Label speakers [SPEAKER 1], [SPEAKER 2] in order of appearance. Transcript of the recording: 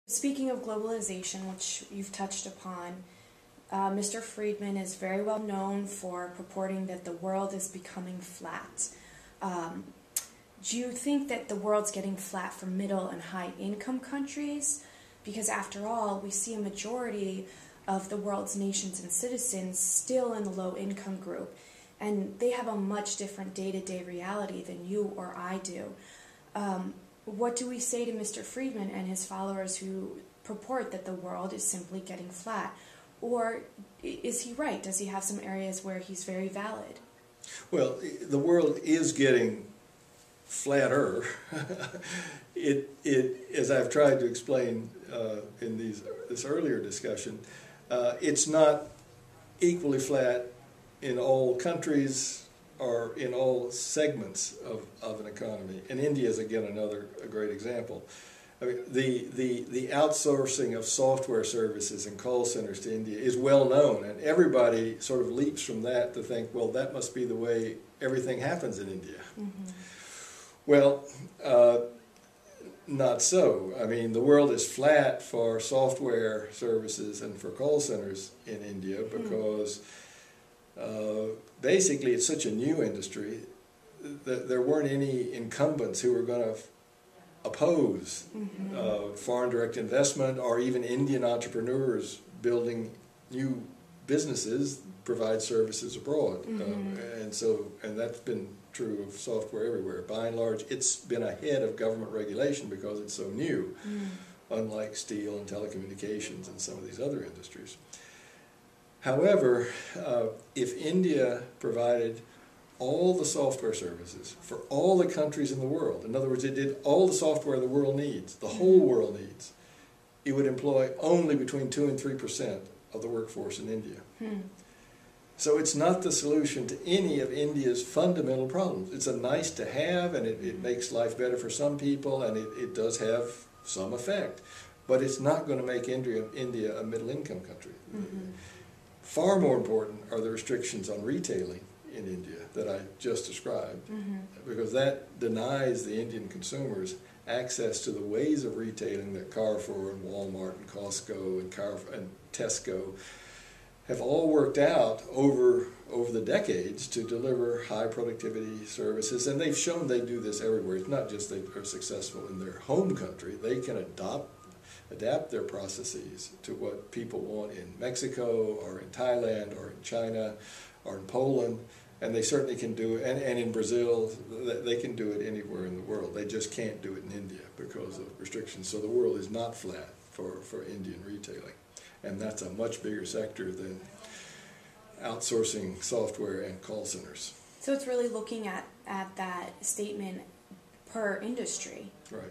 [SPEAKER 1] Speaking of globalization, which you've touched upon, Mr. Friedman is very well known for purporting that the world is becoming flat. Do you think that the world's getting flat for middle and high income countries? Because after all, we see a majority of the world's nations and citizens still in the low income group, and they have a much different day-to-day reality than you or I do. What do we say to Mr. Friedman and his followers who purport that the world is simply getting flat? Or is he right? Does he have some areas where he's very valid?
[SPEAKER 2] Well, the world is getting flatter. As I've tried to explain in this earlier discussion, it's not equally flat in all countries or in all segments of an economy. And India is, again, a great example. I mean, the outsourcing of software services and call centers to India is well known, and everybody sort of leaps from that to think, well, that must be the way everything happens in India. Mm-hmm. Well, not so. I mean, the world is flat for software services and for call centers in India because basically it's such a new industry that there weren't any incumbents who were going to oppose foreign direct investment or even Indian entrepreneurs building new businesses, provide services abroad. And that's been true of software everywhere. By and large, it's been ahead of government regulation because it's so new, unlike steel and telecommunications and some of these other industries. However, if India provided all the software services for all the countries in the world, in other words, it did all the software the world needs, the whole world needs, it would employ only between 2 and 3% of the workforce in India. So it's not the solution to any of India's fundamental problems. It's a nice to have, and it makes life better for some people, and it does have some effect. But it's not going to make India a middle-income country. Far more important are the restrictions on retailing in India that I just described, because that denies the Indian consumers access to the ways of retailing that Carrefour and Walmart and Costco and Tesco have all worked out over the decades to deliver high productivity services, and they've shown they do this everywhere. It's not just they are successful in their home country, they can adapt their processes to what people want in Mexico or in Thailand or in China or in Poland, and they certainly can do it, and in Brazil, they can do it anywhere in the world. They just can't do it in India because of restrictions. So the world is not flat for Indian retailing, and that's a much bigger sector than outsourcing software and call centers.
[SPEAKER 1] So it's really looking at that statement per industry.
[SPEAKER 2] Right.